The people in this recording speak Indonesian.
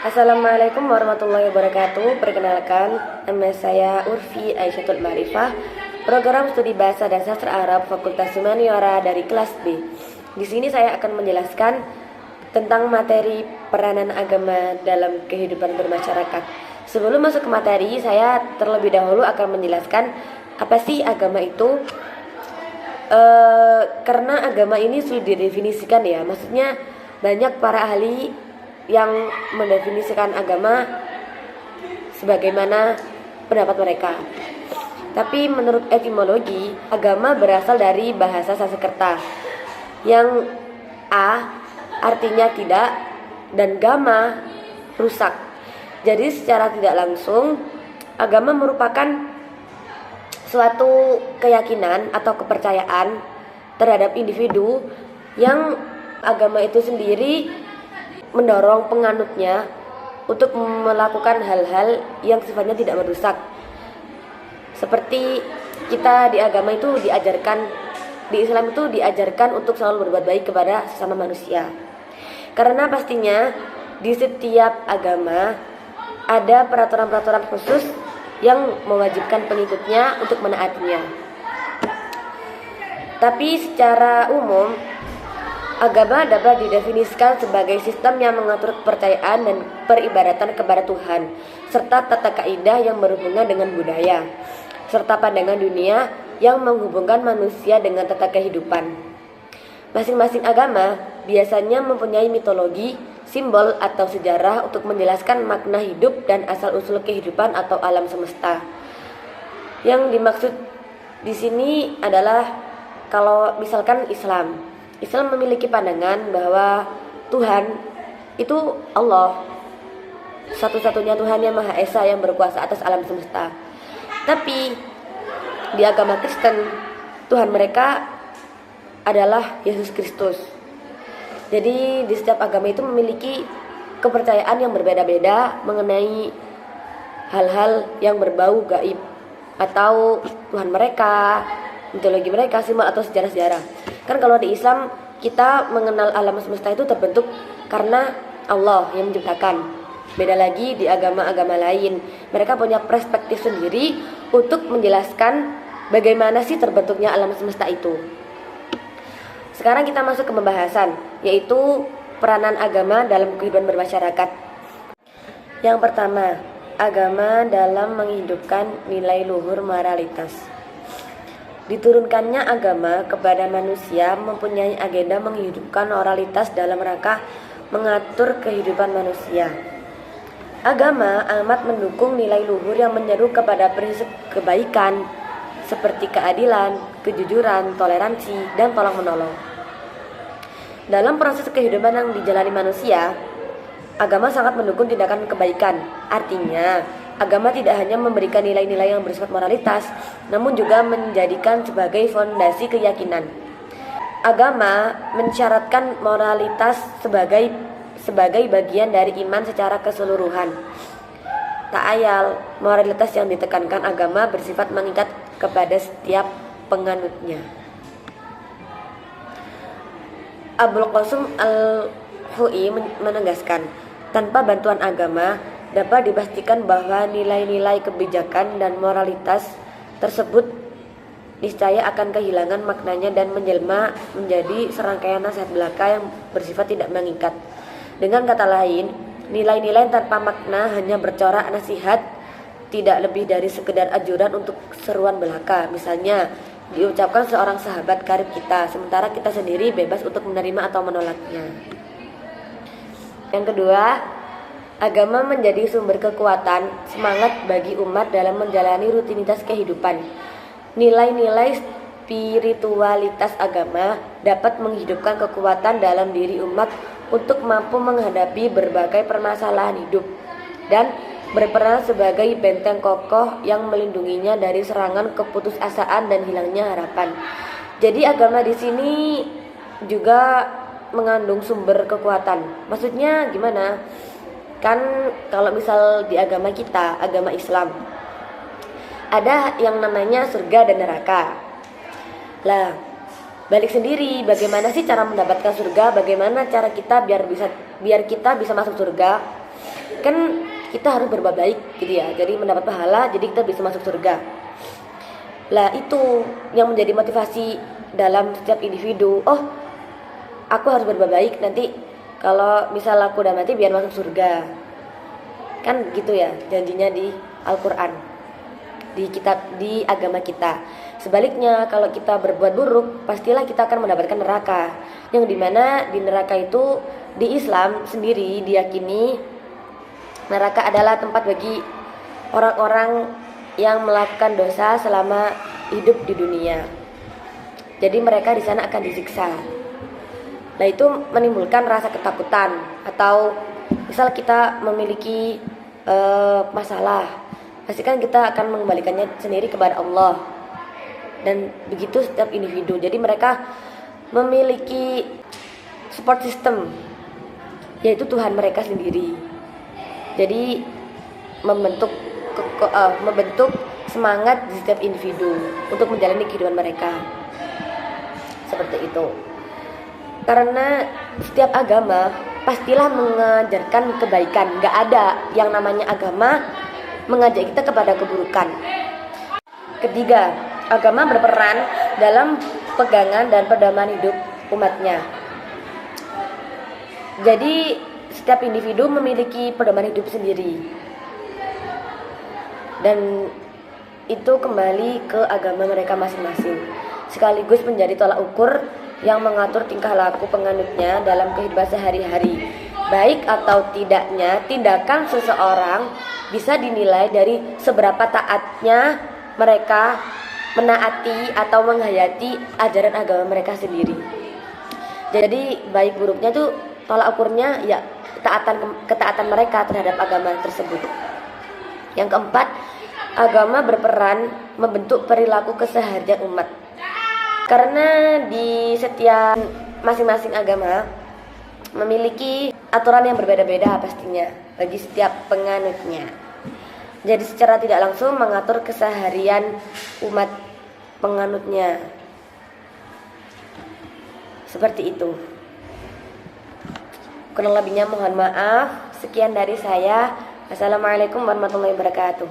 Assalamualaikum warahmatullahi wabarakatuh. Perkenalkan, nama saya Urfi Aisyatul Ma'rifah, program studi Bahasa dan Sastra Arab Fakultas Humaniora dari kelas B. Di sini saya akan menjelaskan tentang materi peranan agama dalam kehidupan bermasyarakat. Sebelum masuk ke materi, saya terlebih dahulu akan menjelaskan apa sih agama itu. Karena agama ini sudah didefinisikan ya, maksudnya banyak para ahli yang mendefinisikan agama sebagaimana pendapat mereka. Tapi menurut etimologi, agama berasal dari bahasa Sanskerta yang a artinya tidak dan gama rusak. Jadi secara tidak langsung, agama merupakan suatu keyakinan atau kepercayaan terhadap individu yang agama itu sendiri mendorong penganutnya untuk melakukan hal-hal yang sifatnya tidak merusak. Seperti kita di agama itu diajarkan, di Islam itu diajarkan untuk selalu berbuat baik kepada sesama manusia. Karena pastinya di setiap agama ada peraturan-peraturan khusus yang mewajibkan pengikutnya untuk menaatinya. Tapi secara umum, agama dapat didefinisikan sebagai sistem yang mengatur kepercayaan dan peribadatan kepada Tuhan, serta tata kaidah yang berhubungan dengan budaya, serta pandangan dunia yang menghubungkan manusia dengan tata kehidupan. Masing-masing agama biasanya mempunyai mitologi, simbol atau sejarah untuk menjelaskan makna hidup dan asal-usul kehidupan atau alam semesta. Yang dimaksud di sini adalah kalau misalkan Islam memiliki pandangan bahwa Tuhan itu Allah, satu-satunya Tuhan yang Maha Esa yang berkuasa atas alam semesta. Tapi di agama Kristen, Tuhan mereka adalah Yesus Kristus. Jadi di setiap agama itu memiliki kepercayaan yang berbeda-beda mengenai hal-hal yang berbau gaib atau Tuhan mereka, mitologi mereka, simbol atau sejarah-sejarah. Kan kalau di Islam kita mengenal alam semesta itu terbentuk karena Allah yang menciptakan. Beda lagi di agama-agama lain, mereka punya perspektif sendiri untuk menjelaskan bagaimana sih terbentuknya alam semesta itu. Sekarang kita masuk ke pembahasan, yaitu peranan agama dalam kehidupan bermasyarakat. Yang pertama, agama dalam menghidupkan nilai luhur moralitas. Diturunkannya agama kepada manusia mempunyai agenda menghidupkan moralitas dalam rangka mengatur kehidupan manusia. Agama amat mendukung nilai luhur yang menyeru kepada prinsip kebaikan seperti keadilan, kejujuran, toleransi, dan tolong-menolong. Dalam proses kehidupan yang dijalani manusia, agama sangat mendukung tindakan kebaikan. Artinya, agama tidak hanya memberikan nilai-nilai yang bersifat moralitas, namun juga menjadikan sebagai fondasi keyakinan. Agama mensyaratkan moralitas sebagai bagian dari iman secara keseluruhan. Tak ayal, moralitas yang ditekankan agama bersifat mengikat kepada setiap penganutnya. Abul Qasim Al-Hui menegaskan, tanpa bantuan agama dapat dipastikan bahwa nilai-nilai kebijakan dan moralitas tersebut niscaya akan kehilangan maknanya dan menjelma menjadi serangkaian nasihat belaka yang bersifat tidak mengikat. Dengan kata lain, nilai-nilai tanpa makna hanya bercorak nasihat, tidak lebih dari sekedar ajuran untuk seruan belaka. Misalnya, diucapkan seorang sahabat karib kita, sementara kita sendiri bebas untuk menerima atau menolaknya. Yang kedua, agama menjadi sumber kekuatan, semangat bagi umat dalam menjalani rutinitas kehidupan. Nilai-nilai spiritualitas agama dapat menghidupkan kekuatan dalam diri umat untuk mampu menghadapi berbagai permasalahan hidup dan berperan sebagai benteng kokoh yang melindunginya dari serangan keputusasaan dan hilangnya harapan. Jadi agama di sini juga mengandung sumber kekuatan. Maksudnya gimana? Kan kalau misal di agama kita, agama Islam, ada yang namanya surga dan neraka. Lah, balik sendiri, bagaimana sih cara mendapatkan surga? Bagaimana cara kita biar kita bisa masuk surga? kan kita harus berbuat baik gitu ya, jadi mendapat pahala, jadi kita bisa masuk surga. Lah itu yang menjadi motivasi dalam setiap individu. Oh, aku harus berbuat baik, nanti kalau misal aku udah mati biar masuk surga. Kan gitu ya janjinya di Al-Quran, di kitab, di agama kita. Sebaliknya kalau kita berbuat buruk, pastilah kita akan mendapatkan neraka. Yang dimana di neraka itu di Islam sendiri diyakini neraka adalah tempat bagi orang-orang yang melakukan dosa selama hidup di dunia. Jadi mereka di sana akan disiksa. Nah itu menimbulkan rasa ketakutan, atau misal kita memiliki masalah, pastikan kita akan mengembalikannya sendiri kepada Allah. Dan begitu setiap individu. Jadi mereka memiliki support system, yaitu Tuhan mereka sendiri. Jadi membentuk semangat di setiap individu untuk menjalani kehidupan mereka. Seperti itu. Karena setiap agama pastilah mengajarkan kebaikan. Gak ada yang namanya agama mengajak kita kepada keburukan. Ketiga, agama berperan dalam pegangan dan pedoman hidup umatnya. Jadi setiap individu memiliki pedoman hidup sendiri, dan itu kembali ke agama mereka masing-masing, sekaligus menjadi tolak ukur yang mengatur tingkah laku penganutnya dalam kehidupan sehari-hari. Baik atau tidaknya tindakan seseorang bisa dinilai dari seberapa taatnya mereka menaati atau menghayati ajaran agama mereka sendiri. Jadi baik buruknya tuh tolak ukurnya ya ketaatan mereka terhadap agama tersebut. Yang keempat, agama berperan membentuk perilaku keseharian umat. Karena di setiap masing-masing agama memiliki aturan yang berbeda-beda pastinya bagi setiap penganutnya. Jadi secara tidak langsung mengatur keseharian umat penganutnya. Seperti itu. Kurang lebihnya mohon maaf. Sekian dari saya. Assalamualaikum warahmatullahi wabarakatuh.